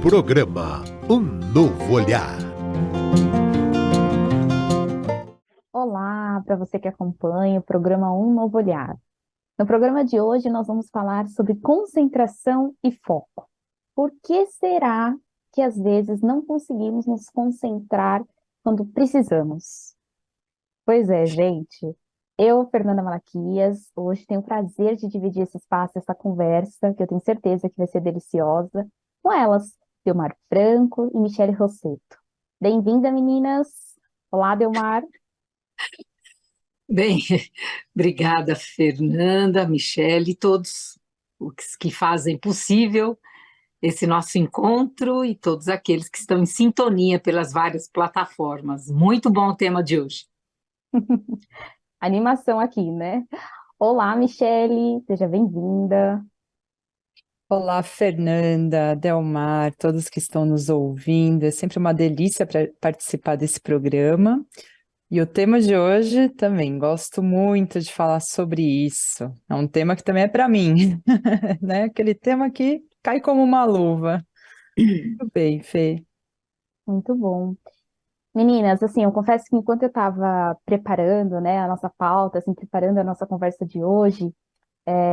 Programa Um Novo Olhar. Olá, para você que acompanha o programa Um Novo Olhar. No programa de hoje, nós vamos falar sobre concentração e foco. Por que será que às vezes não conseguimos nos concentrar quando precisamos? Pois é, gente. Eu, Fernanda Malaquias, hoje tenho o prazer de dividir esse espaço, essa conversa, que eu tenho certeza que vai ser deliciosa, com elas, Delmar Franco e Michele Rosseto. Bem-vinda, meninas! Olá, Delmar! Bem, obrigada, Fernanda, Michele e todos os que fazem possível esse nosso encontro e todos aqueles que estão em sintonia pelas várias plataformas. Muito bom o tema de hoje. Animação aqui, né? Olá, Michele, seja bem-vinda. Olá, Fernanda, Delmar, todos que estão nos ouvindo. É sempre uma delícia participar desse programa. E o tema de hoje também, gosto muito de falar sobre isso. É um tema que também é para mim, né? Aquele tema que cai como uma luva. Muito bem, Fê. Muito bom. Meninas, assim, eu confesso que enquanto eu estava preparando, né, a nossa pauta, assim, preparando a nossa conversa de hoje,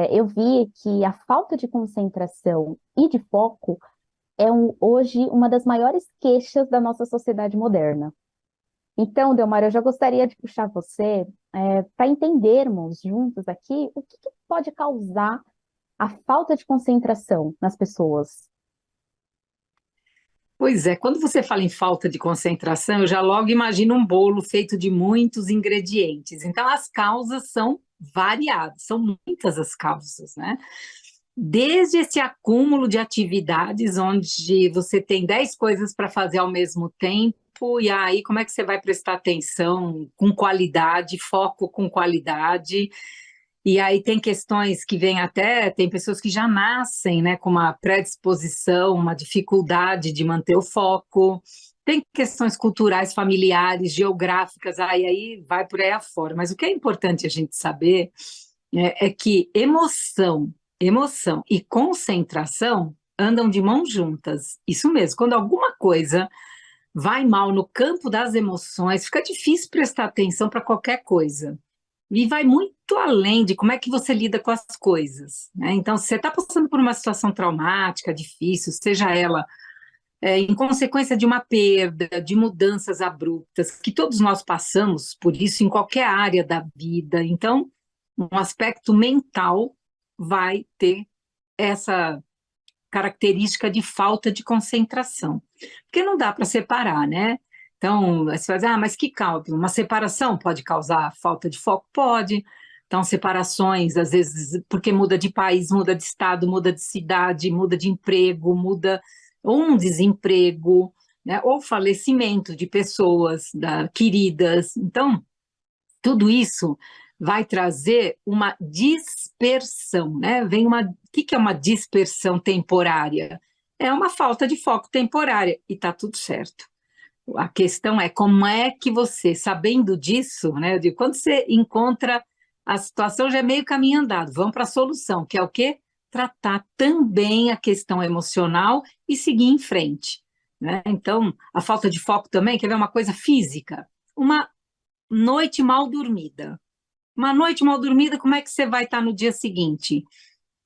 eu vi que a falta de concentração e de foco é hoje uma das maiores queixas da nossa sociedade moderna. Então, Delmar, eu já gostaria de puxar você para entendermos juntos aqui o que pode causar a falta de concentração nas pessoas. Pois é, quando você fala em falta de concentração, eu já logo imagino um bolo feito de muitos ingredientes. Então, as causas são variadas, são muitas as causas, né? Desde esse acúmulo de atividades, onde você tem 10 coisas para fazer ao mesmo tempo, e aí como é que você vai prestar atenção com qualidade, foco com qualidade? E aí tem questões que vêm até, tem pessoas que já nascem, né, com uma predisposição, uma dificuldade de manter o foco. Tem questões culturais, familiares, geográficas, aí vai por aí afora. Mas o que é importante a gente saber é que emoção e concentração andam de mãos juntas. Isso mesmo, quando alguma coisa vai mal no campo das emoções, fica difícil prestar atenção para qualquer coisa. E vai muito além de como é que você lida com as coisas, né? Então, se você está passando por uma situação traumática, difícil, seja ela em consequência de uma perda, de mudanças abruptas, que todos nós passamos por isso em qualquer área da vida. Então, um aspecto mental vai ter essa característica de falta de concentração, porque não dá para separar, né? Então, você vai dizer, mas que causa? Uma separação pode causar falta de foco? Pode. Então, separações, às vezes, porque muda de país, muda de estado, muda de cidade, muda de emprego, muda ou um desemprego, né? Ou falecimento de pessoas queridas. Então, tudo isso vai trazer uma dispersão, né? O que é uma dispersão temporária? É uma falta de foco temporária e está tudo certo. A questão é como é que você, sabendo disso, né? De quando você encontra a situação já é meio caminho andado, vamos para a solução, que é o quê? Tratar também a questão emocional e seguir em frente, né? Então, a falta de foco também, quer ver uma coisa física? Uma noite mal dormida. Uma noite mal dormida, como é que você vai estar no dia seguinte?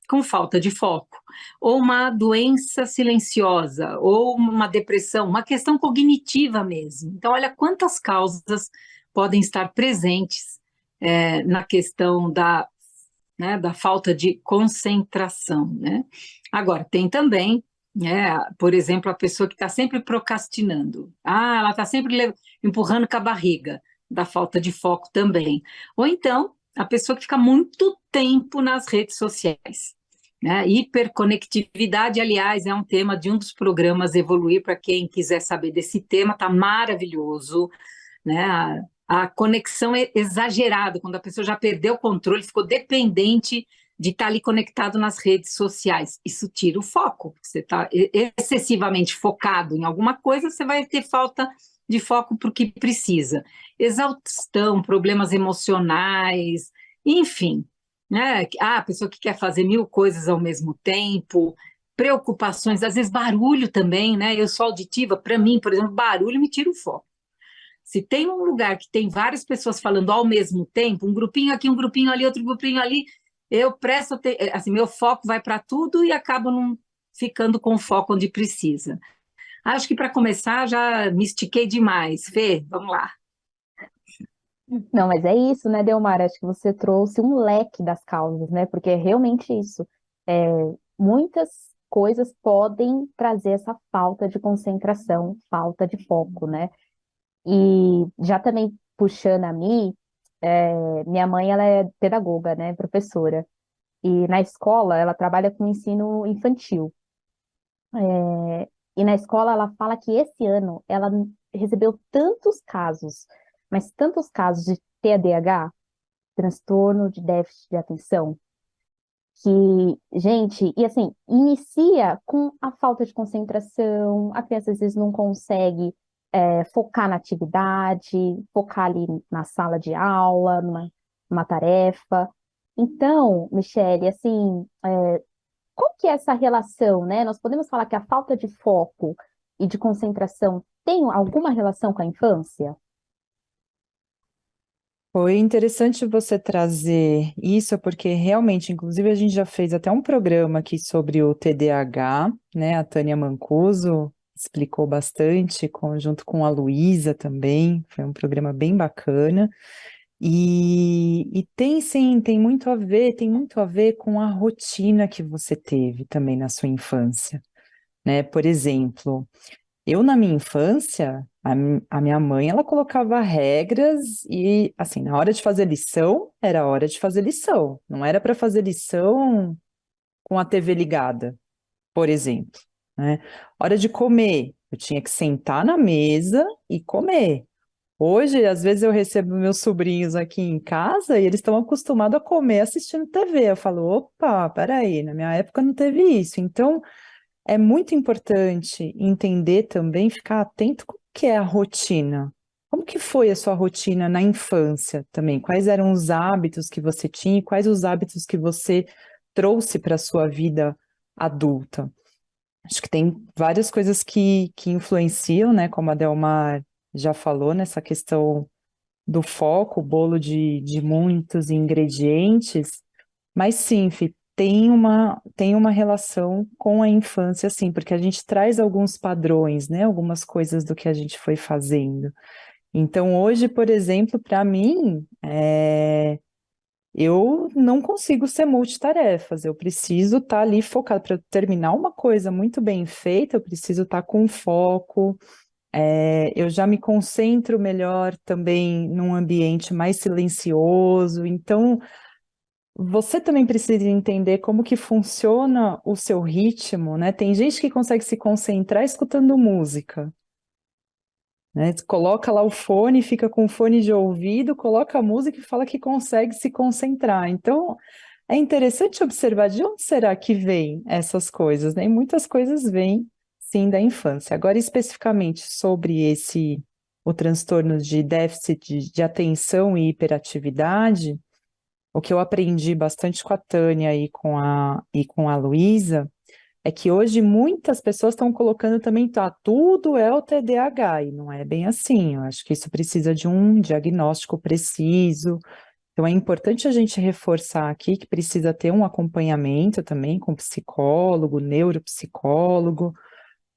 Com falta de foco. Ou uma doença silenciosa, ou uma depressão, uma questão cognitiva mesmo. Então, olha quantas causas podem estar presentes na questão da falta de concentração, né? Agora, tem também, por exemplo, a pessoa que está sempre procrastinando. Ela está sempre empurrando com a barriga, da falta de foco também. Ou então, a pessoa que fica muito tempo nas redes sociais. Né? Hiperconectividade, aliás, é um tema de um dos programas Evoluir, para quem quiser saber desse tema, está maravilhoso, né? A conexão é exagerada, quando a pessoa já perdeu o controle, ficou dependente de estar ali conectado nas redes sociais. Isso tira o foco. Você está excessivamente focado em alguma coisa, você vai ter falta de foco para o que precisa. Exaustão, problemas emocionais, enfim. Né? A pessoa que quer fazer 1000 coisas ao mesmo tempo, preocupações, às vezes barulho também, né? Eu sou auditiva, para mim, por exemplo, barulho me tira o foco. Se tem um lugar que tem várias pessoas falando ao mesmo tempo, um grupinho aqui, um grupinho ali, outro grupinho ali, eu presto, assim, meu foco vai para tudo e acabo não ficando com foco onde precisa. Acho que para começar já me estiquei demais. Fê, vamos lá. Não, mas é isso, né, Delmar? Acho que você trouxe um leque das causas, né? Porque é realmente isso. É, muitas coisas podem trazer essa falta de concentração, falta de foco, né? E já também puxando a mim, minha mãe, ela é pedagoga, né? Professora. E na escola, ela trabalha com ensino infantil. E na escola, ela fala que esse ano ela recebeu tantos casos, mas tantos casos de TDAH, transtorno de déficit de atenção, que, gente, e assim, inicia com a falta de concentração, a criança às vezes não consegue focar na atividade, focar ali na sala de aula, numa tarefa. Então, Michele, assim, qual que é essa relação, né? Nós podemos falar que a falta de foco e de concentração tem alguma relação com a infância? Foi interessante você trazer isso, porque realmente, inclusive, a gente já fez até um programa aqui sobre o TDAH, né? A Tânia Mancuso explicou bastante, junto com a Luísa também, foi um programa bem bacana. E tem sim, tem muito a ver com a rotina que você teve também na sua infância, né? Por exemplo, eu, na minha infância, a minha mãe, ela colocava regras e, assim, na hora de fazer lição, era hora de fazer lição. Não era para fazer lição com a TV ligada, por exemplo, né? Hora de comer, eu tinha que sentar na mesa e comer. Hoje, às vezes, eu recebo meus sobrinhos aqui em casa e eles estão acostumados a comer assistindo TV. Eu falo, opa, peraí, na minha época não teve isso. Então, é muito importante entender também, ficar atento como que é a rotina. Como que foi a sua rotina na infância também? Quais eram os hábitos que você tinha e quais os hábitos que você trouxe para a sua vida adulta? Acho que tem várias coisas que influenciam, né? Como a Delmar já falou, nessa questão do foco, o bolo de muitos ingredientes. Mas sim, Fih, tem uma relação com a infância, sim, porque a gente traz alguns padrões, né? Algumas coisas do que a gente foi fazendo. Então, hoje, por exemplo, para mim, eu não consigo ser multitarefas. Eu preciso estar ali focado para terminar uma coisa muito bem feita, eu preciso estar com foco. Eu já me concentro melhor também num ambiente mais silencioso. Então, você também precisa entender como que funciona o seu ritmo, né? Tem gente que consegue se concentrar escutando música, né? Coloca lá o fone, fica com o fone de ouvido, coloca a música e fala que consegue se concentrar. Então, é interessante observar de onde será que vêm essas coisas, né? E muitas coisas vêm, sim, da infância. Agora, especificamente sobre o transtorno de déficit de atenção e hiperatividade, o que eu aprendi bastante com a Tânia e com a Luísa é que hoje muitas pessoas estão colocando também, tá, tudo é o TDAH, e não é bem assim. Eu acho que isso precisa de um diagnóstico preciso. Então é importante a gente reforçar aqui que precisa ter um acompanhamento também com psicólogo, neuropsicólogo,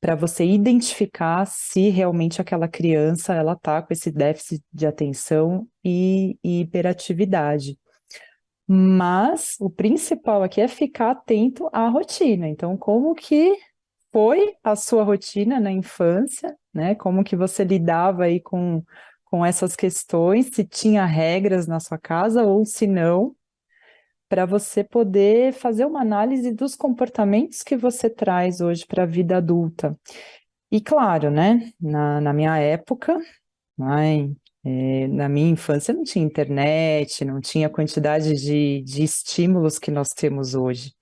para você identificar se realmente aquela criança ela está com esse déficit de atenção e hiperatividade. Mas o principal aqui é ficar atento à rotina. Então, como que foi a sua rotina na infância, né? Como que você lidava aí com essas questões, se tinha regras na sua casa ou se não, para você poder fazer uma análise dos comportamentos que você traz hoje para a vida adulta. E claro, né? Na minha época, ai, na minha infância não tinha internet, não tinha a quantidade de estímulos que nós temos hoje.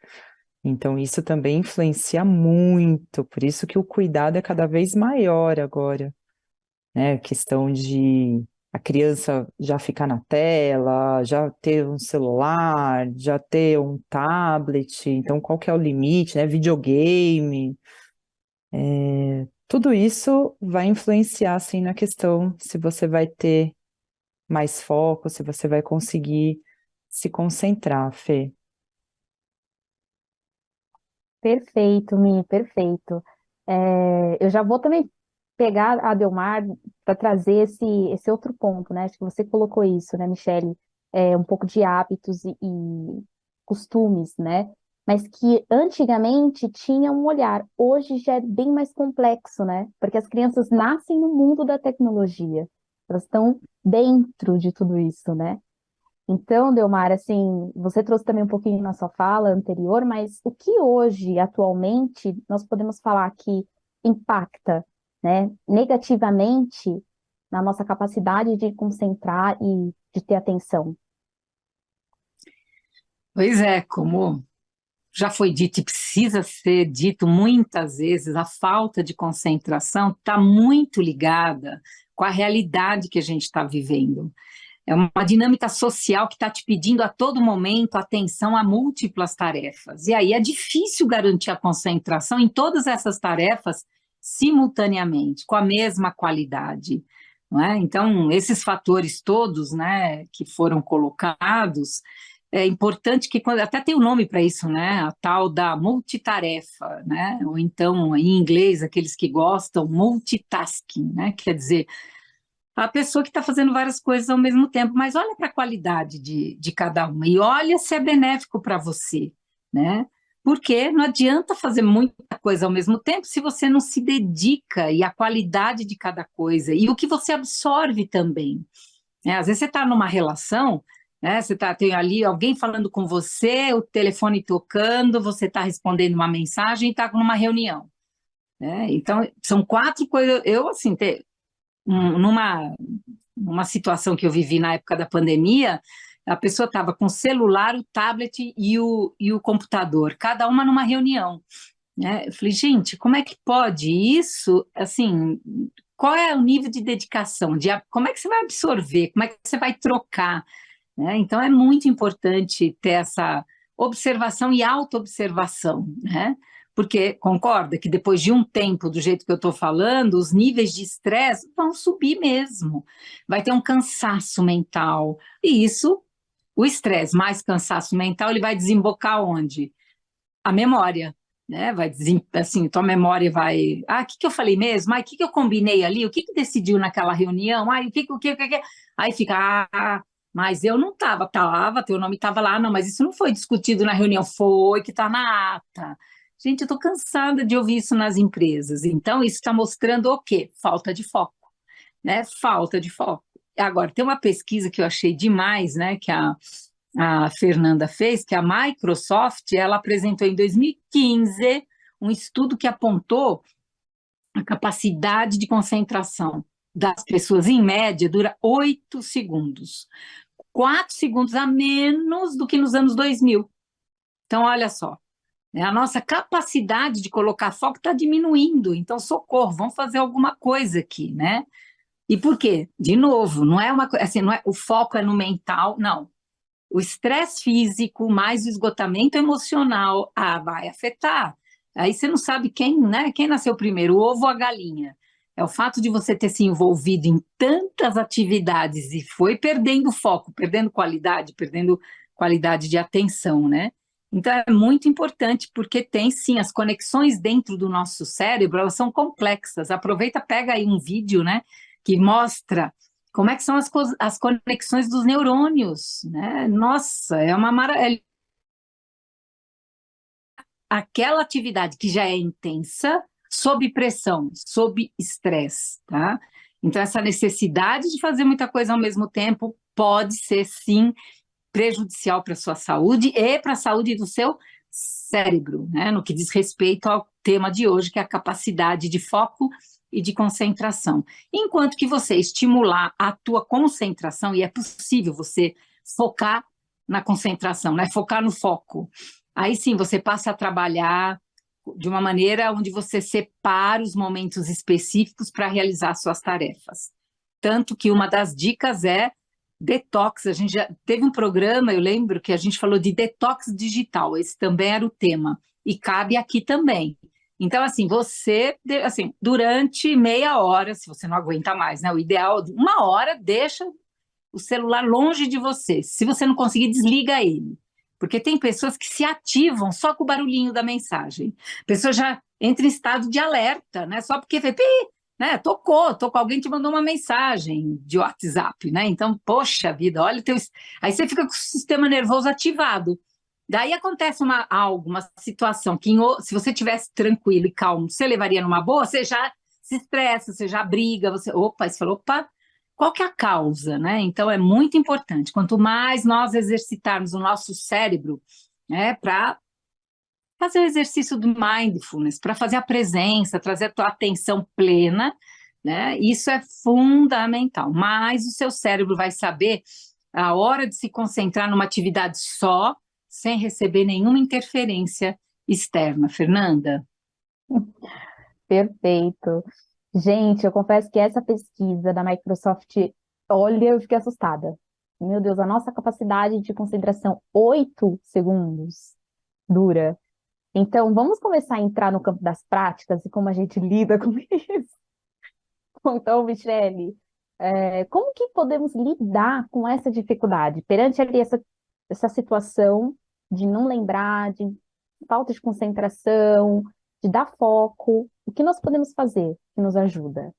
Então, isso também influencia muito, por isso que o cuidado é cada vez maior agora, né? A questão a criança já ficar na tela, já ter um celular, já ter um tablet, então qual que é o limite, né? Videogame, tudo isso vai influenciar, assim, na questão se você vai ter mais foco, se você vai conseguir se concentrar, Fê. Perfeito, Mi, perfeito. Eu já vou também pegar a Delmar para trazer esse outro ponto, né? Acho que você colocou isso, né, Michele? Um pouco de hábitos e costumes, né? Mas que antigamente tinha um olhar, hoje já é bem mais complexo, né? Porque as crianças nascem no mundo da tecnologia, elas estão dentro de tudo isso, né? Então, Delmar, assim, você trouxe também um pouquinho na sua fala anterior, mas o que hoje, atualmente, nós podemos falar que impacta, né, negativamente na nossa capacidade de concentrar e de ter atenção? Pois é, como já foi dito e precisa ser dito muitas vezes, a falta de concentração está muito ligada com a realidade que a gente está vivendo. É uma dinâmica social que está te pedindo a todo momento atenção a múltiplas tarefas. E aí é difícil garantir a concentração em todas essas tarefas simultaneamente, com a mesma qualidade. Não é? Então, esses fatores todos, né, que foram colocados, é importante que, até tem um nome para isso, né, a tal da multitarefa, né, ou então, em inglês, aqueles que gostam, multitasking, né, quer dizer, a pessoa que está fazendo várias coisas ao mesmo tempo, mas olha para a qualidade de cada uma e olha se é benéfico para você, né? Porque não adianta fazer muita coisa ao mesmo tempo se você não se dedica e a qualidade de cada coisa e o que você absorve também. Né? Às vezes você está numa relação, né? Tem ali alguém falando com você, o telefone tocando, você está respondendo uma mensagem e está numa reunião. Né? Então, são quatro coisas. Eu, assim, numa situação que eu vivi na época da pandemia, a pessoa estava com o celular, o tablet e o computador, cada uma numa reunião. Né? Eu falei, gente, como é que pode isso? Assim, qual é o nível de dedicação? Como é que você vai absorver? Como é que você vai trocar? Né? Então, é muito importante ter essa observação e autoobservação, né? Porque concorda que depois de um tempo, do jeito que eu estou falando, os níveis de estresse vão subir mesmo. Vai ter um cansaço mental. E isso, o estresse mais cansaço mental, ele vai desembocar onde? A memória. Né? Assim, tua memória vai. Ah, o que eu falei mesmo? Ah, o que eu combinei ali? O que decidiu naquela reunião? Ah, o que? Aí fica, mas eu não estava, teu nome estava lá, não, mas isso não foi discutido na reunião, foi que está na ata. Gente, eu estou cansada de ouvir isso nas empresas. Então, isso está mostrando o quê? Falta de foco, né? Falta de foco. Agora, tem uma pesquisa que eu achei demais, né? Que a Fernanda fez, que a Microsoft, ela apresentou em 2015 um estudo que apontou a capacidade de concentração das pessoas, em média, dura 8 segundos. 4 segundos a menos do que nos anos 2000. Então, olha só, né, a nossa capacidade de colocar foco está diminuindo. Então, socorro, vamos fazer alguma coisa aqui, né? E por quê? De novo, não é uma coisa assim, não é, o foco é no mental, não. O estresse físico mais o esgotamento emocional, vai afetar. Aí você não sabe quem, né? Quem nasceu primeiro, o ovo ou a galinha. É o fato de você ter se envolvido em tantas atividades e foi perdendo foco, perdendo qualidade de atenção, né? Então é muito importante porque tem sim as conexões dentro do nosso cérebro, elas são complexas. Aproveita, pega aí um vídeo, né, que mostra como é que são as conexões dos neurônios, né? Nossa, é uma maravilha. Aquela atividade que já é intensa, sob pressão, sob estresse, tá? Então, essa necessidade de fazer muita coisa ao mesmo tempo pode ser, sim, prejudicial para a sua saúde e para a saúde do seu cérebro, né? No que diz respeito ao tema de hoje, que é a capacidade de foco e de concentração. Enquanto que você estimular a tua concentração, e é possível você focar na concentração, né? Focar no foco. Aí sim, você passa a trabalhar de uma maneira onde você separa os momentos específicos para realizar suas tarefas. Tanto que uma das dicas é detox. A gente já teve um programa, eu lembro que a gente falou de detox digital, esse também era o tema, e cabe aqui também. Então, assim, assim, durante meia hora, se você não aguenta mais, né? O ideal, uma hora, deixa o celular longe de você. Se você não conseguir, desliga ele. Porque tem pessoas que se ativam só com o barulhinho da mensagem. A pessoa já entra em estado de alerta, né? Só porque fez, né? Tocou, alguém te mandou uma mensagem de WhatsApp, né? Então, poxa vida, olha o teu. Aí você fica com o sistema nervoso ativado. Daí acontece uma situação que, se você tivesse tranquilo e calmo, você levaria numa boa, você já se estressa, você já briga, você falou, opa, qual que é a causa, né? Então é muito importante. Quanto mais nós exercitarmos o nosso cérebro, né, para fazer o exercício do mindfulness, para fazer a presença, trazer a tua atenção plena, né? Isso é fundamental. Mas o seu cérebro vai saber a hora de se concentrar numa atividade só, sem receber nenhuma interferência externa. Fernanda? Perfeito. Gente, eu confesso que essa pesquisa da Microsoft, olha, eu fiquei assustada. Meu Deus, a nossa capacidade de concentração, 8 segundos dura. Então, vamos começar a entrar no campo das práticas e como a gente lida com isso. Então, Michele, como que podemos lidar com essa dificuldade perante ali essa situação de não lembrar, de falta de concentração, de dar foco? O que nós podemos fazer que nos ajuda?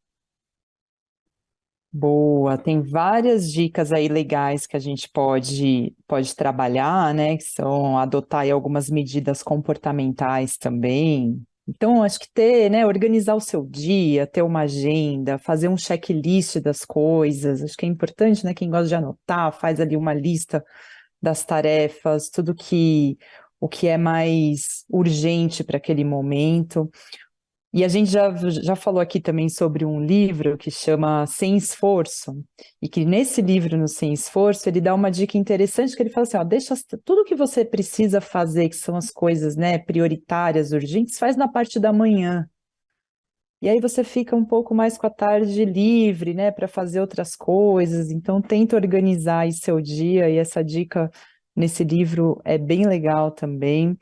Boa, tem várias dicas aí legais que a gente pode trabalhar, né? Que são adotar aí algumas medidas comportamentais também. Então, acho que né, organizar o seu dia, ter uma agenda, fazer um checklist das coisas, acho que é importante, né? Quem gosta de anotar, faz ali uma lista das tarefas, o que é mais urgente para aquele momento. E a gente já falou aqui também sobre um livro que chama Sem Esforço, e que nesse livro, no Sem Esforço, ele dá uma dica interessante, que ele fala assim, ó, deixa tudo que você precisa fazer, que são as coisas, né, prioritárias, urgentes, faz na parte da manhã. E aí você fica um pouco mais com a tarde livre, né, para fazer outras coisas. Então, tenta organizar aí seu dia, e essa dica nesse livro é bem legal também.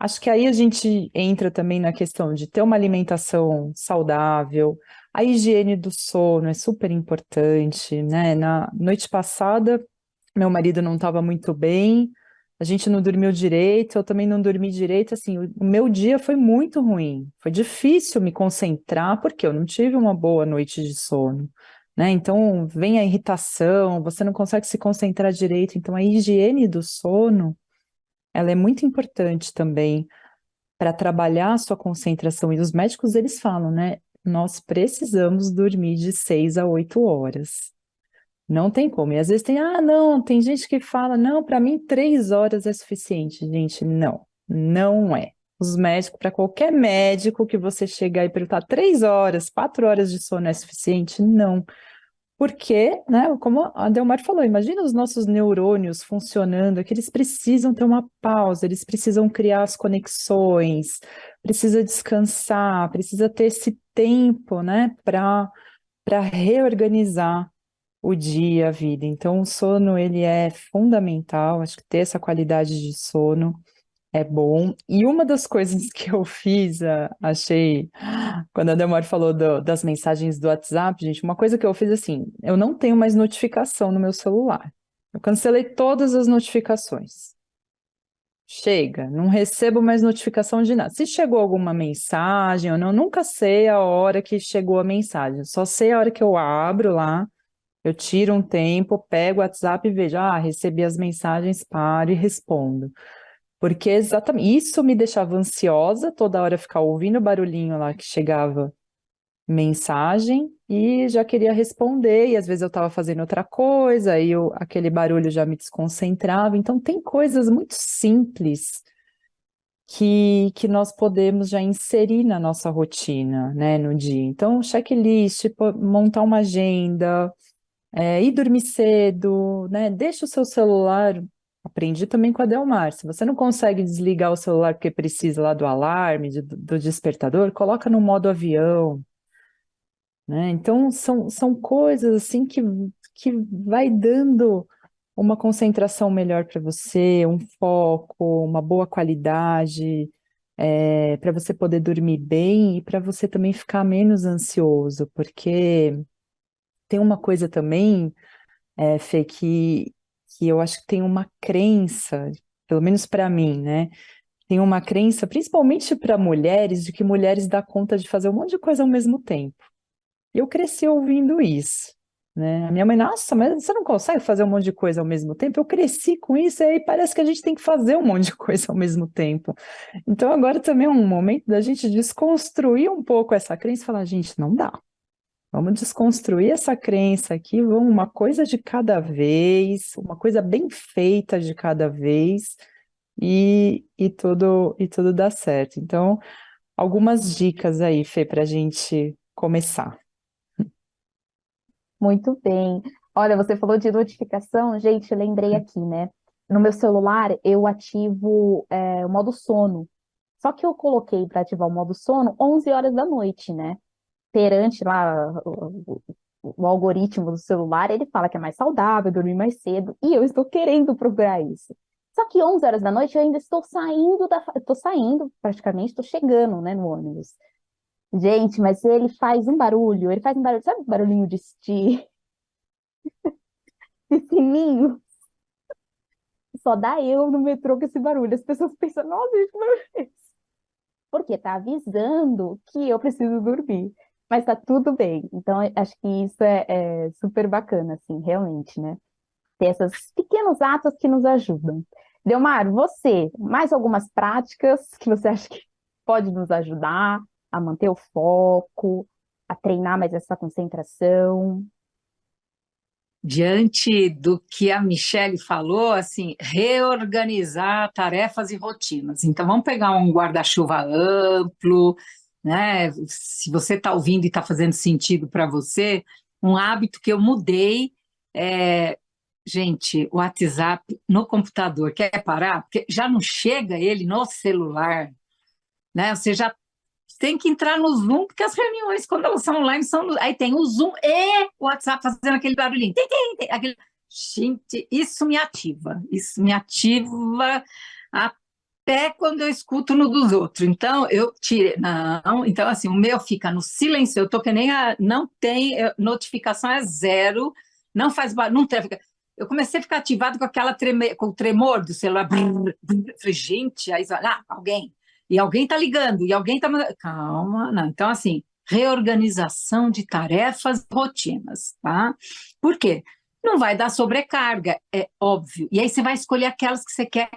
Acho que aí a gente entra também na questão de ter uma alimentação saudável, a higiene do sono é super importante, né? Na noite passada, meu marido não estava muito bem, a gente não dormiu direito, eu também não dormi direito, assim, o meu dia foi muito ruim, foi difícil me concentrar, porque eu não tive uma boa noite de sono, né? Então, vem a irritação, você não consegue se concentrar direito, então a higiene do sono ela é muito importante também para trabalhar a sua concentração. E os médicos, eles falam, né? Nós precisamos dormir de 6 a 8 horas. Não tem como. E às vezes não, tem gente que fala, não, para mim 3 horas é suficiente. Gente, não, não é. Os médicos, para qualquer médico que você chegar e perguntar 3 horas, 4 horas de sono é suficiente? Não. Porque, né, como a Delmar falou, imagina os nossos neurônios funcionando, que eles precisam ter uma pausa, eles precisam criar as conexões, precisa descansar, precisa ter esse tempo, né, para reorganizar o dia, a vida. Então, o sono, ele é fundamental, acho que ter essa qualidade de sono é bom. E uma das coisas que eu fiz, achei, quando a Delmar falou das mensagens do WhatsApp, gente, uma coisa que eu fiz assim, eu não tenho mais notificação no meu celular. Eu cancelei todas as notificações. Chega, não recebo mais notificação de nada. Se chegou alguma mensagem, eu nunca sei a hora que chegou a mensagem. Só sei a hora que eu abro lá, eu tiro um tempo, pego o WhatsApp e vejo, recebi as mensagens, paro e respondo. Porque exatamente isso me deixava ansiosa, toda hora ficar ouvindo o barulhinho lá que chegava mensagem e já queria responder, e às vezes eu estava fazendo outra coisa, aí aquele barulho já me desconcentrava. Então tem coisas muito simples que nós podemos já inserir na nossa rotina, né, no dia. Então, checklist, montar uma agenda, ir dormir cedo, né, deixa o seu celular. Aprendi também com a Delmar. Se você não consegue desligar o celular porque precisa lá do alarme, do despertador, coloca no modo avião, né? Então, são coisas assim que vai dando uma concentração melhor para você, um foco, uma boa qualidade, para você poder dormir bem e para você também ficar menos ansioso, porque tem uma coisa também, Fê, que eu acho que tem uma crença, pelo menos para mim, né? Tem uma crença, principalmente para mulheres, de que mulheres dão conta de fazer um monte de coisa ao mesmo tempo. Eu cresci ouvindo isso, né? A minha mãe, nossa, mas você não consegue fazer um monte de coisa ao mesmo tempo? Eu cresci com isso e aí parece que a gente tem que fazer um monte de coisa ao mesmo tempo. Então agora também é um momento da gente desconstruir um pouco essa crença e falar, gente, não dá. Vamos desconstruir essa crença aqui, vamos uma coisa de cada vez, uma coisa bem feita de cada vez e tudo dá certo. Então, algumas dicas aí, Fê, para a gente começar. Muito bem. Olha, você falou de notificação, gente, eu lembrei aqui, né? No meu celular, eu ativo o modo sono. Só que eu coloquei para ativar o modo sono 11 horas da noite, né? Perante lá o algoritmo do celular, ele fala que é mais saudável dormir mais cedo, e eu estou querendo procurar isso. Só que 11 horas da noite eu ainda estou saindo estou saindo praticamente, estou chegando, né, no ônibus. Gente, mas ele faz um barulho, sabe o barulhinho de sininho? Só dá eu no metrô com esse barulho. As pessoas pensam, nossa, gente, que barulho é esse? Porque tá avisando que eu preciso dormir. Mas tá tudo bem. Então, eu acho que isso é super bacana, assim, realmente, né? Ter esses pequenos atos que nos ajudam. Delmar, você, mais algumas práticas que você acha que pode nos ajudar a manter o foco, a treinar mais essa concentração? Diante do que a Michelle falou, assim, reorganizar tarefas e rotinas. Então, vamos pegar um guarda-chuva amplo, né? Se você está ouvindo e está fazendo sentido para você, um hábito que eu mudei é, gente, o WhatsApp no computador. Quer parar? Porque já não chega ele no celular, né? Você já tem que entrar no Zoom, porque as reuniões, quando elas são online, aí tem o Zoom e o WhatsApp fazendo aquele barulhinho. Aquele... Gente, isso me ativa até quando eu escuto no dos outros. Então, eu tirei, não, então assim, o meu fica no silêncio, eu tô que nem não tem, notificação é zero, não faz barulho, não tem, eu comecei a ficar ativado com com o tremor do celular, falei, gente, aí, alguém, e alguém está ligando, e alguém está... Calma, não. Então, assim, reorganização de tarefas, rotinas, tá? Por quê? Não vai dar sobrecarga, é óbvio. E aí você vai escolher aquelas que você quer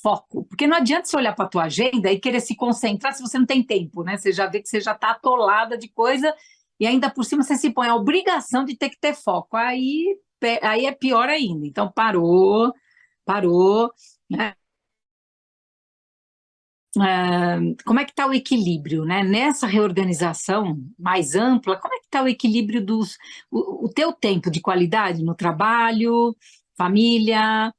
foco. Porque não adianta você olhar para a tua agenda e querer se concentrar se você não tem tempo, né? Você já vê que você já está atolada de coisa e ainda por cima você se põe a obrigação de ter que ter foco. Aí é pior ainda. Então, parou, né? Como é que está o equilíbrio, né? Nessa reorganização mais ampla, como é que está o equilíbrio o teu tempo de qualidade no trabalho, família,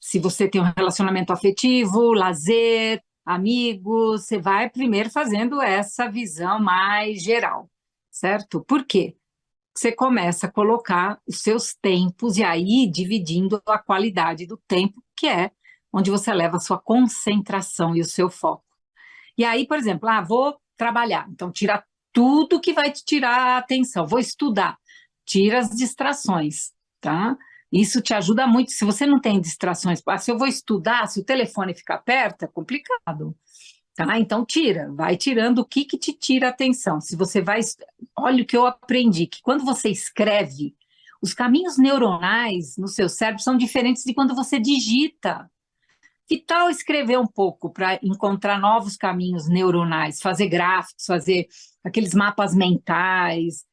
se você tem um relacionamento afetivo, lazer, amigos, você vai primeiro fazendo essa visão mais geral, certo? Por quê? Você começa a colocar os seus tempos e aí dividindo a qualidade do tempo, que é onde você leva a sua concentração e o seu foco. E aí, por exemplo, vou trabalhar, então tira tudo que vai te tirar a atenção, vou estudar, tira as distrações, tá? Isso te ajuda muito, se você não tem distrações, se eu vou estudar, se o telefone ficar perto, é complicado, tá? Então vai tirando o que te tira a atenção. Se você vai, olha o que eu aprendi, que quando você escreve, os caminhos neuronais no seu cérebro são diferentes de quando você digita. Que tal escrever um pouco para encontrar novos caminhos neuronais, fazer gráficos, fazer aqueles mapas mentais?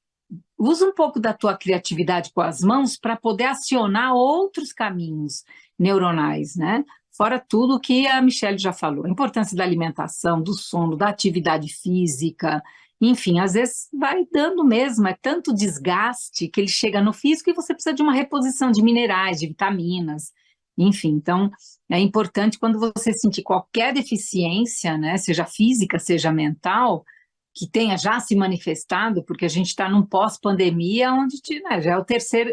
Usa um pouco da tua criatividade com as mãos para poder acionar outros caminhos neuronais, né? Fora tudo que a Michelle já falou, a importância da alimentação, do sono, da atividade física, enfim, às vezes vai dando mesmo, é tanto desgaste que ele chega no físico e você precisa de uma reposição de minerais, de vitaminas, enfim, então é importante quando você sentir qualquer deficiência, né, seja física, seja mental, que tenha já se manifestado, porque a gente está num pós-pandemia, onde né, já é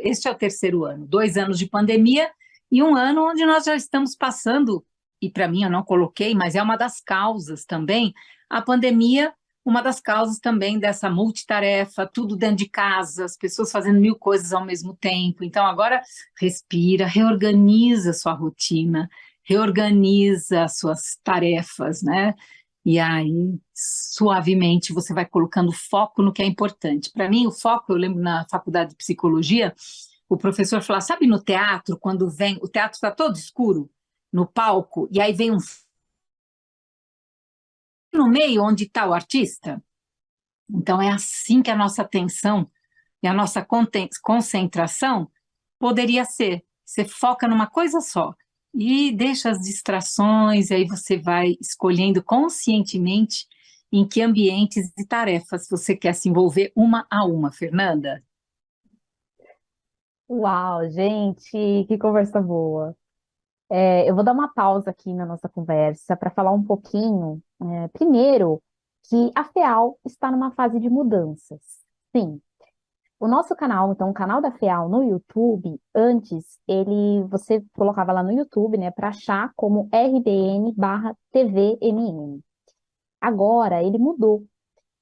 este é o terceiro ano, 2 anos de pandemia e um ano onde nós já estamos passando, e para mim eu não coloquei, mas é uma das causas também, a pandemia, uma das causas também dessa multitarefa, tudo dentro de casa, as pessoas fazendo mil coisas ao mesmo tempo. Então agora respira, reorganiza a sua rotina, reorganiza as suas tarefas, né? E aí, suavemente, você vai colocando foco no que é importante. Para mim, o foco, eu lembro na faculdade de psicologia, o professor falava, sabe no teatro, quando vem, o teatro está todo escuro no palco, e aí vem um no meio onde está o artista? Então, é assim que a nossa atenção e a nossa concentração poderia ser. Você foca numa coisa só e deixa as distrações, e aí você vai escolhendo conscientemente em que ambientes e tarefas você quer se envolver uma a uma, Fernanda. Uau, gente, que conversa boa. Eu vou dar uma pausa aqui na nossa conversa para falar um pouquinho, primeiro, que a FEAL está numa fase de mudanças. Sim, o nosso canal, então, o canal da FEAL no YouTube, antes, você colocava lá no YouTube, né, para achar como RBN/TVMN. Agora, ele mudou.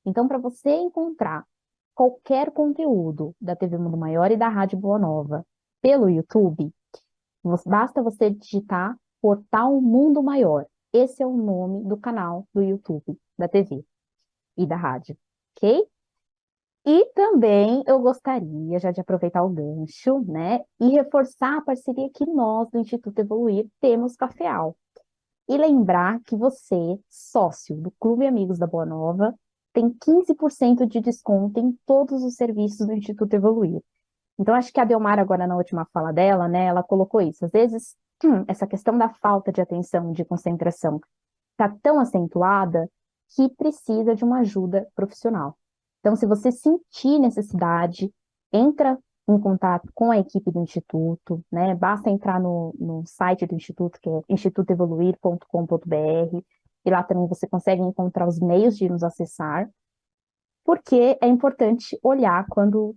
Então, para você encontrar qualquer conteúdo da TV Mundo Maior e da Rádio Boa Nova pelo YouTube, basta você digitar Portal Mundo Maior. Esse é o nome do canal do YouTube, da TV e da rádio, ok? E também eu gostaria já de aproveitar o gancho, né, e reforçar a parceria que nós do Instituto Evoluir temos com a FEAL. E lembrar que você, sócio do Clube Amigos da Boa Nova, tem 15% de desconto em todos os serviços do Instituto Evoluir. Então, acho que a Delmar, agora na última fala dela, né, ela colocou isso. Às vezes, essa questão da falta de atenção, de concentração, está tão acentuada que precisa de uma ajuda profissional. Então, se você sentir necessidade, entra em contato com a equipe do Instituto, né? Basta entrar no site do Instituto, que é institutoevoluir.com.br, e lá também você consegue encontrar os meios de nos acessar, porque é importante olhar quando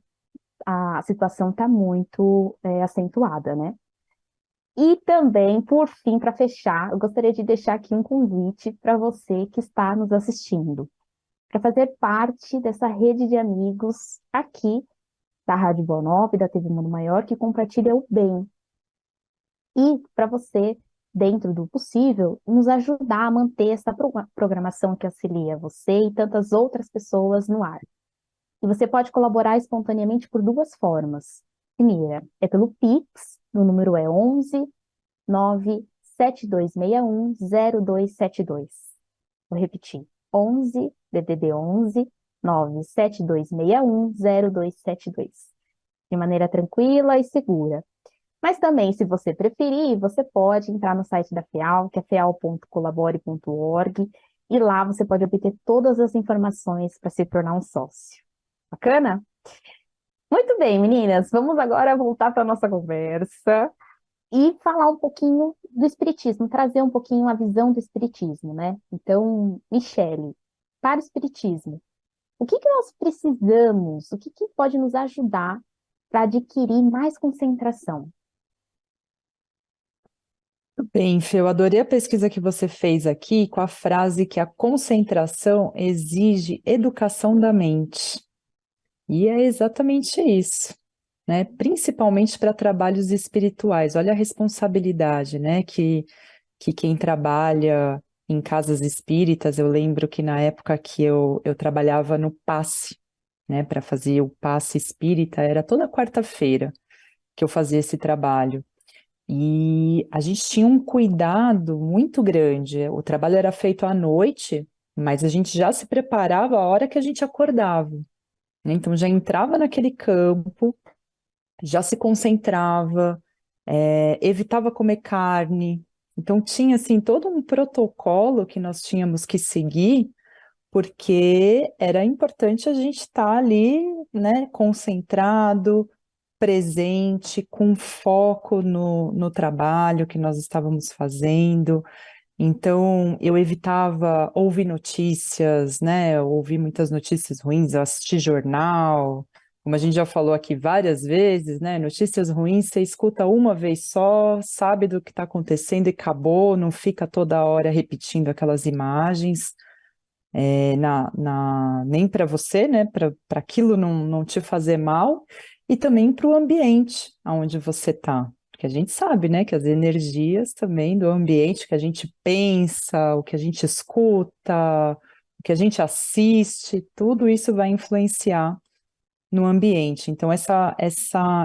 a situação está muito acentuada, né? E também, por fim, para fechar, eu gostaria de deixar aqui um convite para você que está nos assistindo, para fazer parte dessa rede de amigos aqui da Rádio Boa Nova e da TV Mundo Maior que compartilha o bem. E para você, dentro do possível, nos ajudar a manter essa programação que auxilia você e tantas outras pessoas no ar. E você pode colaborar espontaneamente por duas formas. Primeira, é pelo Pix, o número é 11 97261 0272. Vou repetir, 11 DDD 11 97261 0272. De maneira tranquila e segura. Mas também, se você preferir, você pode entrar no site da FEAL, que é feal.colabore.org, e lá você pode obter todas as informações para se tornar um sócio. Bacana? Muito bem, meninas, vamos agora voltar para a nossa conversa e falar um pouquinho do espiritismo, trazer um pouquinho a visão do espiritismo, né? Então, Michele, para o espiritismo, o que nós precisamos, o que pode nos ajudar para adquirir mais concentração? Bem, Fê, eu adorei a pesquisa que você fez aqui com a frase que a concentração exige educação da mente. E é exatamente isso, né? Principalmente para trabalhos espirituais. Olha a responsabilidade, né? Que quem trabalha em casas espíritas, eu lembro que na época que eu trabalhava no passe, né? Para fazer o passe espírita, era toda quarta-feira que eu fazia esse trabalho. E a gente tinha um cuidado muito grande. O trabalho era feito à noite, mas a gente já se preparava a hora que a gente acordava, né? Então já entrava naquele campo, já se concentrava, evitava comer carne. Então tinha assim todo um protocolo que nós tínhamos que seguir, porque era importante a gente estar ali, né, concentrado, presente, com foco no trabalho que nós estávamos fazendo. Então, eu evitava ouvir notícias, né? Ouvir muitas notícias ruins, eu assisti jornal, como a gente já falou aqui várias vezes, né? Notícias ruins, você escuta uma vez só, sabe do que está acontecendo e acabou, não fica toda hora repetindo aquelas imagens, nem para você, né? Para aquilo não te fazer mal, e também para o ambiente onde você está. Porque a gente sabe, né, que as energias também do ambiente que a gente pensa, o que a gente escuta, o que a gente assiste, tudo isso vai influenciar no ambiente. Então, essa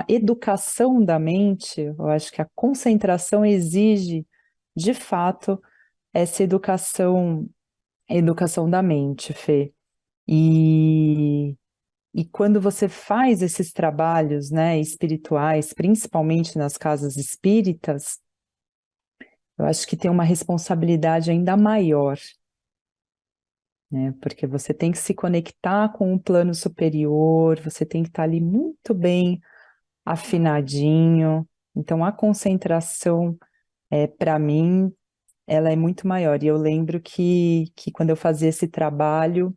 educação da mente, eu acho que a concentração exige, de fato, essa educação da mente, Fê. E e quando você faz esses trabalhos, né, espirituais, principalmente nas casas espíritas, eu acho que tem uma responsabilidade ainda maior, né? Porque você tem que se conectar com um plano superior, você tem que estar ali muito bem afinadinho. Então, a concentração, para mim, ela é muito maior. E eu lembro que quando eu fazia esse trabalho,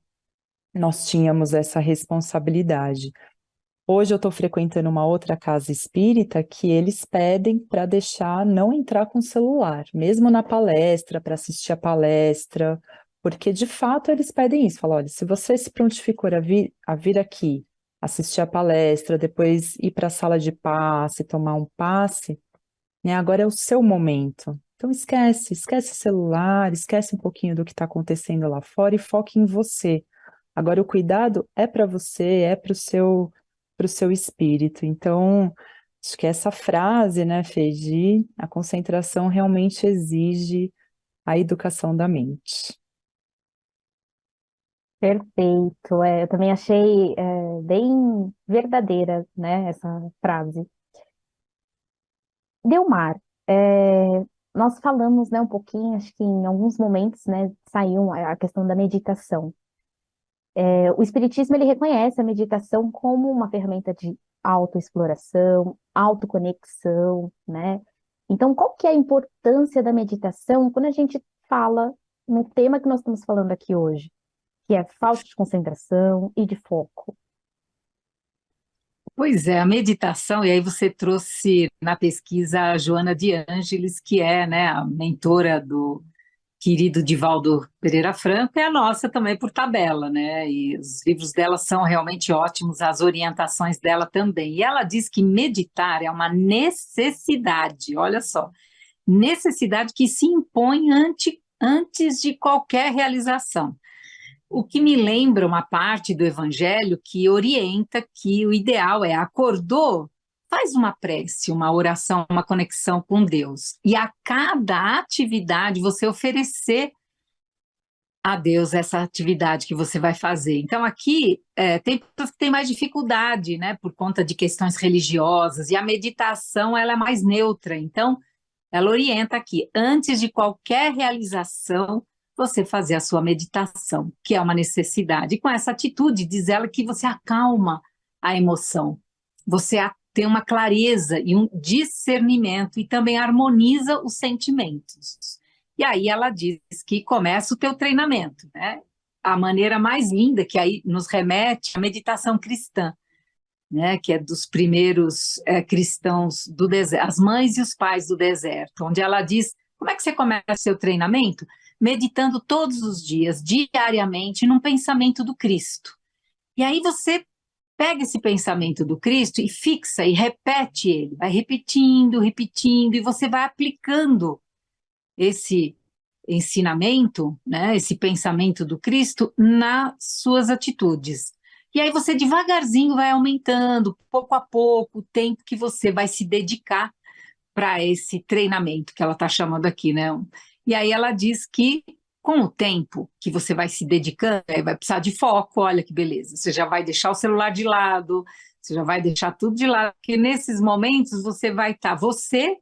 nós tínhamos essa responsabilidade. Hoje eu estou frequentando uma outra casa espírita que eles pedem para deixar não entrar com celular, mesmo na palestra, para assistir a palestra, porque de fato eles pedem isso. Falam, olha, se você se prontificou a vir aqui, assistir a palestra, depois ir para a sala de passe, tomar um passe, né, agora é o seu momento. Então esquece o celular, esquece um pouquinho do que está acontecendo lá fora e foque em você. Agora o cuidado é para você, é para o seu espírito. Então, acho que essa frase, né, Fê, de a concentração realmente exige a educação da mente. Perfeito. Eu também achei bem verdadeira, né, essa frase. Delmar, nós falamos, né, um pouquinho, acho que em alguns momentos, né, saiu a questão da meditação. O Espiritismo, ele reconhece a meditação como uma ferramenta de autoexploração, autoconexão, né? Então, qual que é a importância da meditação quando a gente fala no tema que nós estamos falando aqui hoje, que é falta de concentração e de foco? Pois é, a meditação, e aí você trouxe na pesquisa a Joana de Ângeles, que é, né, a mentora do querido Divaldo Pereira Franco, é a nossa também por tabela, né? E os livros dela são realmente ótimos, as orientações dela também. E ela diz que meditar é uma necessidade, olha só, necessidade que se impõe antes de qualquer realização. O que me lembra uma parte do Evangelho que orienta que o ideal é acordou, faz uma prece, uma oração, uma conexão com Deus. E a cada atividade você oferecer a Deus essa atividade que você vai fazer. Então aqui tem pessoas que têm mais dificuldade, né, por conta de questões religiosas, e a meditação ela é mais neutra. Então ela orienta aqui, antes de qualquer realização, você fazer a sua meditação, que é uma necessidade. E com essa atitude, diz ela que você acalma a emoção, você tem uma clareza e um discernimento e também harmoniza os sentimentos. E aí ela diz que começa o teu treinamento, né? A maneira mais linda que aí nos remete à meditação cristã, né, que é dos primeiros cristãos do deserto, as mães e os pais do deserto, onde ela diz, como é que você começa seu treinamento? Meditando todos os dias, diariamente, num pensamento do Cristo. E aí você pega esse pensamento do Cristo e fixa e repete ele, vai repetindo, repetindo, e você vai aplicando esse ensinamento, né, esse pensamento do Cristo nas suas atitudes. E aí você devagarzinho vai aumentando, pouco a pouco, o tempo que você vai se dedicar para esse treinamento que ela está chamando aqui, né? E aí ela diz que com o tempo que você vai se dedicando, vai precisar de foco, olha que beleza, você já vai deixar o celular de lado, você já vai deixar tudo de lado, porque nesses momentos você vai estar, você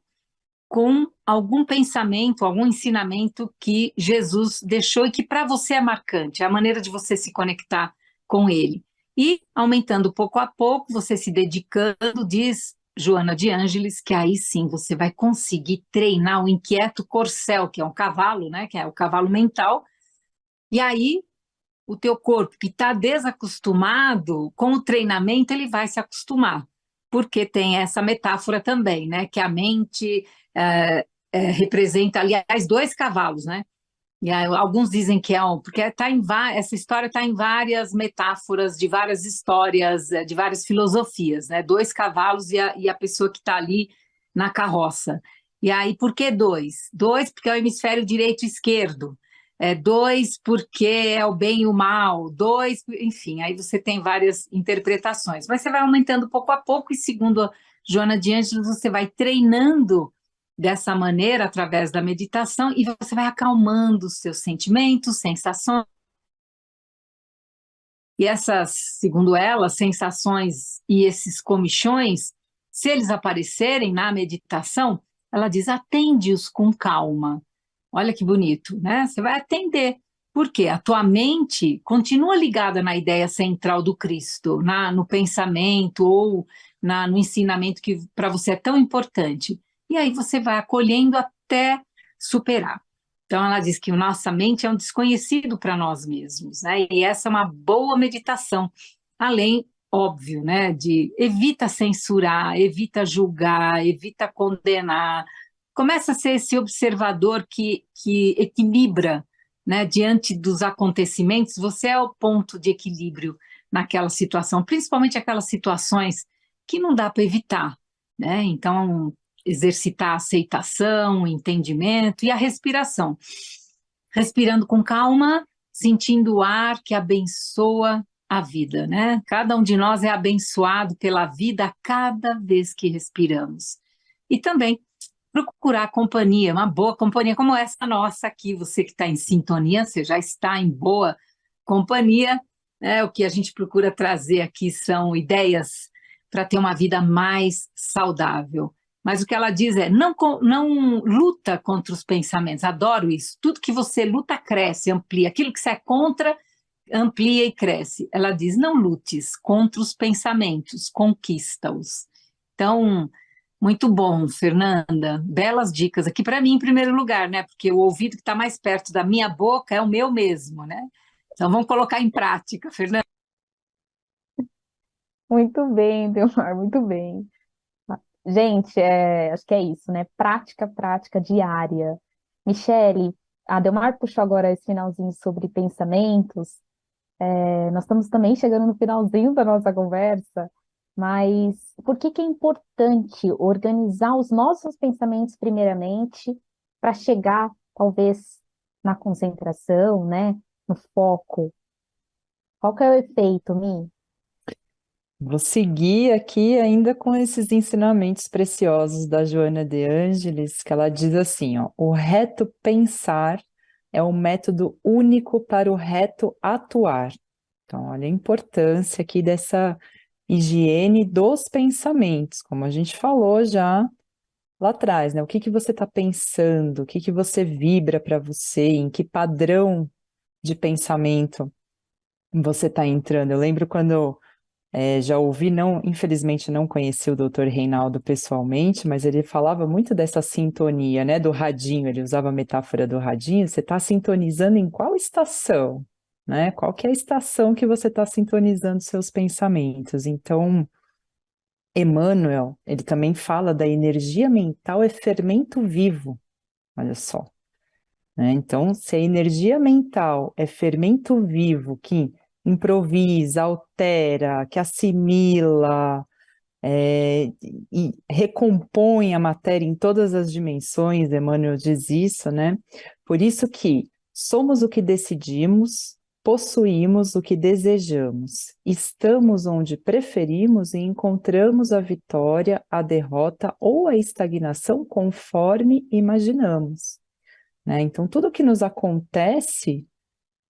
com algum pensamento, algum ensinamento que Jesus deixou e que para você é marcante, é a maneira de você se conectar com ele. E aumentando pouco a pouco, você se dedicando, diz Joana de Ângelis, que aí sim você vai conseguir treinar o inquieto corcel, que é um cavalo, né? Que é o cavalo mental, e aí o teu corpo que está desacostumado, com o treinamento ele vai se acostumar, porque tem essa metáfora também, né? Que a mente representa, aliás, dois cavalos, né? E aí, alguns dizem que é porque essa história está em várias metáforas de várias histórias, de várias filosofias, né? Dois cavalos e a pessoa que está ali na carroça. E aí, por que dois? Dois, porque é o hemisfério direito e esquerdo. Dois, porque é o bem e o mal. Dois, enfim, aí você tem várias interpretações. Mas você vai aumentando pouco a pouco, e segundo a Joana de Ângeles, você vai treinando dessa maneira, através da meditação, e você vai acalmando os seus sentimentos, sensações. E essas, segundo ela, sensações e esses comichões, se eles aparecerem na meditação, ela diz, atende-os com calma. Olha que bonito, né? Você vai atender. Por quê? A tua mente continua ligada na ideia central do Cristo, no pensamento ou no ensinamento que para você é tão importante. E aí você vai acolhendo até superar. Então, ela diz que a nossa mente é um desconhecido para nós mesmos, né? E essa é uma boa meditação. Além, óbvio, né? De evita censurar, evita julgar, evita condenar. Começa a ser esse observador que equilibra, né? Diante dos acontecimentos, você é o ponto de equilíbrio naquela situação, principalmente aquelas situações que não dá para evitar, né? Então, exercitar a aceitação, o entendimento e a respiração. Respirando com calma, sentindo o ar que abençoa a vida, né? Cada um de nós é abençoado pela vida a cada vez que respiramos. E também procurar companhia, uma boa companhia como essa nossa aqui, você que está em sintonia, você já está em boa companhia, né? O que a gente procura trazer aqui são ideias para ter uma vida mais saudável. Mas o que ela diz é, não luta contra os pensamentos, adoro isso, tudo que você luta cresce, amplia, aquilo que você é contra, amplia e cresce. Ela diz, não lutes contra os pensamentos, conquista-os. Então, muito bom, Fernanda, belas dicas aqui para mim em primeiro lugar, né? Porque o ouvido que está mais perto da minha boca é o meu mesmo, né? Então, vamos colocar em prática, Fernanda. Muito bem, Delmar, muito bem. Gente, acho que é isso, né? Prática, prática diária. Michele, a Delmar puxou agora esse finalzinho sobre pensamentos. Nós estamos também chegando no finalzinho da nossa conversa, mas por que que é importante organizar os nossos pensamentos primeiramente para chegar, talvez, na concentração, né? No foco? Qual que é o efeito, Mi? Vou seguir aqui ainda com esses ensinamentos preciosos da Joana de Ângelis, que ela diz assim, ó, o reto pensar é um método único para o reto atuar. Então, olha a importância aqui dessa higiene dos pensamentos, como a gente falou já lá atrás, né? O que que você está pensando? O que que você vibra para você? Em que padrão de pensamento você está entrando? Eu lembro quando já ouvi, não, infelizmente não conheci o Dr. Reinaldo pessoalmente, mas ele falava muito dessa sintonia, né, do radinho, ele usava a metáfora do radinho, você está sintonizando em qual estação, né, qual que é a estação que você está sintonizando seus pensamentos. Então, Emmanuel, ele também fala da energia mental é fermento vivo, olha só, né, então se a energia mental é fermento vivo que improvisa, altera, que assimila, e recompõe a matéria em todas as dimensões, Emmanuel diz isso, né? Por isso que somos o que decidimos, possuímos o que desejamos, estamos onde preferimos e encontramos a vitória, a derrota ou a estagnação conforme imaginamos, né? Então, tudo que nos acontece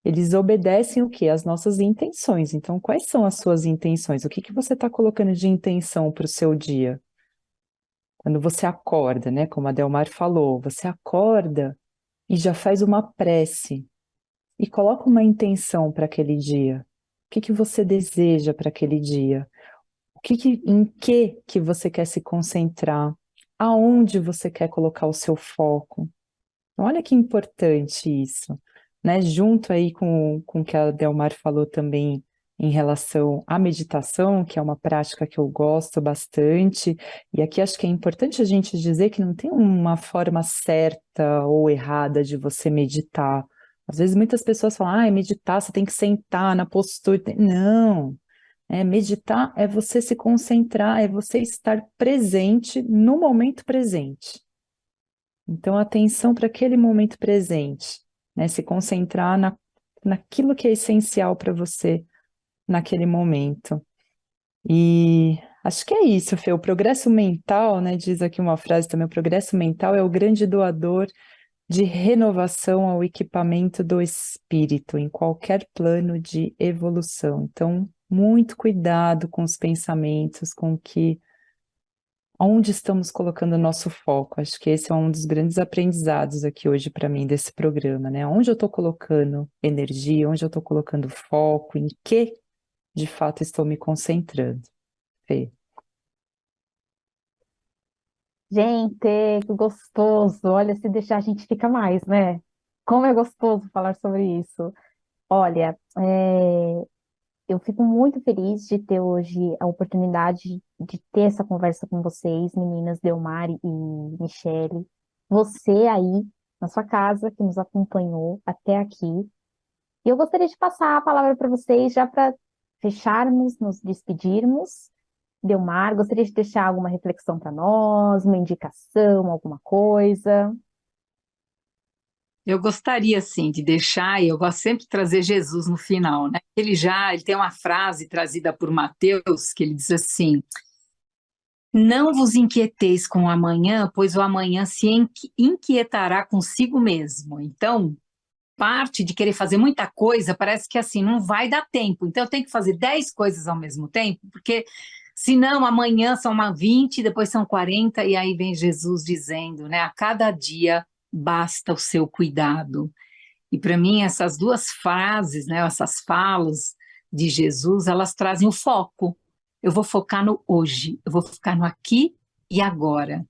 eles obedecem o quê? As nossas intenções. Então, quais são as suas intenções? O que que você está colocando de intenção para o seu dia? Quando você acorda, né? Como a Delmar falou, você acorda e já faz uma prece e coloca uma intenção para aquele dia. O que que você deseja para aquele dia? Em que você quer se concentrar? Aonde você quer colocar o seu foco? Olha que importante isso, né? Junto aí com o que a Delmar falou também em relação à meditação, que é uma prática que eu gosto bastante, e aqui acho que é importante a gente dizer que não tem uma forma certa ou errada de você meditar. Às vezes muitas pessoas falam, meditar, você tem que sentar na postura. Não, meditar é você se concentrar, é você estar presente no momento presente. Então, atenção para aquele momento presente, né? Se concentrar naquilo que é essencial para você naquele momento. E acho que é isso, Fê. O progresso mental, né? Diz aqui uma frase também, o progresso mental é o grande doador de renovação ao equipamento do espírito, em qualquer plano de evolução. Então, muito cuidado com os pensamentos, com onde estamos colocando o nosso foco. Acho que esse é um dos grandes aprendizados aqui hoje para mim desse programa, né? Onde eu estou colocando energia, onde eu estou colocando foco, em que de fato estou me concentrando. Fê. Gente, que gostoso. Olha, se deixar a gente fica mais, né? Como é gostoso falar sobre isso. Olha, eu fico muito feliz de ter hoje a oportunidade de ter essa conversa com vocês, meninas Delmar e Michele. Você aí, na sua casa, que nos acompanhou até aqui. E eu gostaria de passar a palavra para vocês já para fecharmos, nos despedirmos. Delmar, gostaria de deixar alguma reflexão para nós, uma indicação, alguma coisa? Eu gostaria, sim, de deixar, e eu gosto sempre de trazer Jesus no final, né? Ele tem uma frase trazida por Mateus, que ele diz assim, não vos inquieteis com o amanhã, pois o amanhã se inquietará consigo mesmo. Então, parte de querer fazer muita coisa, parece que assim, não vai dar tempo. Então, eu tenho que fazer 10 coisas ao mesmo tempo, porque senão amanhã são 20, depois são 40, e aí vem Jesus dizendo, né? A cada dia basta o seu cuidado. E para mim, essas duas frases, né, essas falas de Jesus, elas trazem o foco. Eu vou focar no hoje, eu vou focar no aqui e agora.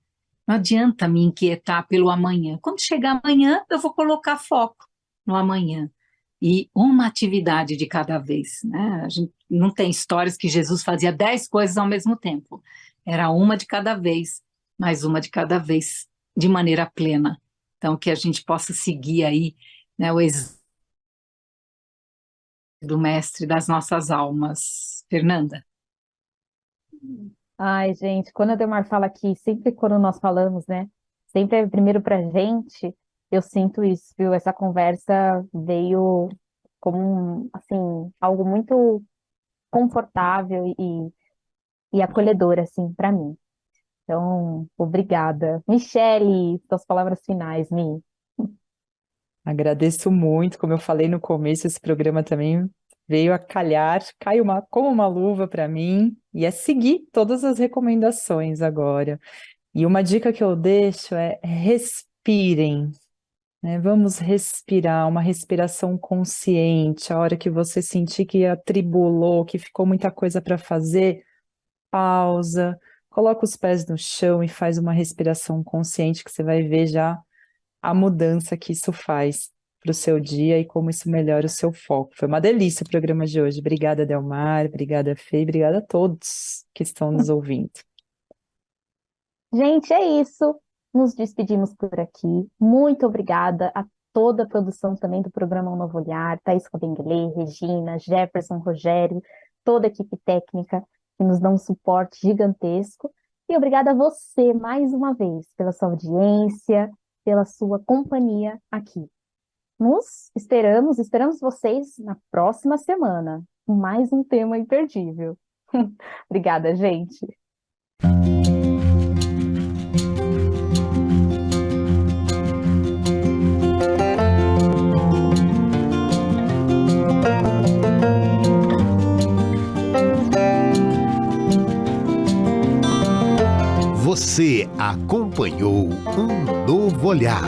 Não adianta me inquietar pelo amanhã. Quando chegar amanhã, eu vou colocar foco no amanhã. E uma atividade de cada vez, né? A gente não tem histórias que Jesus fazia 10 coisas ao mesmo tempo. Era uma de cada vez, mais uma de cada vez, de maneira plena. Então, que a gente possa seguir aí, né, o exemplo do mestre das nossas almas. Fernanda? Ai, gente, quando a Delmar fala aqui, sempre quando nós falamos, né? Sempre é primeiro pra gente, eu sinto isso, viu? Essa conversa veio como, assim, algo muito confortável e acolhedor, assim, para mim. Então, obrigada. Michele, suas palavras finais, Mi. Agradeço muito, como eu falei no começo, esse programa também veio a calhar, caiu como uma luva para mim, e é seguir todas as recomendações agora. E uma dica que eu deixo é respirem, né? Vamos respirar, uma respiração consciente. A hora que você sentir que atribulou, que ficou muita coisa para fazer, pausa, coloca os pés no chão e faz uma respiração consciente, que você vai ver já a mudança que isso faz para o seu dia e como isso melhora o seu foco. Foi uma delícia o programa de hoje. Obrigada, Delmar, obrigada, Fê, obrigada a todos que estão nos ouvindo. Gente, é isso. Nos despedimos por aqui. Muito obrigada a toda a produção também do programa Um Novo Olhar, Thaís Rodenguelê, Regina, Jefferson, Rogério, toda a equipe técnica que nos dá um suporte gigantesco. E obrigada a você, mais uma vez, pela sua audiência, pela sua companhia aqui. Esperamos vocês na próxima semana, com mais um tema imperdível. Obrigada, gente. Você acompanhou Um Novo Olhar.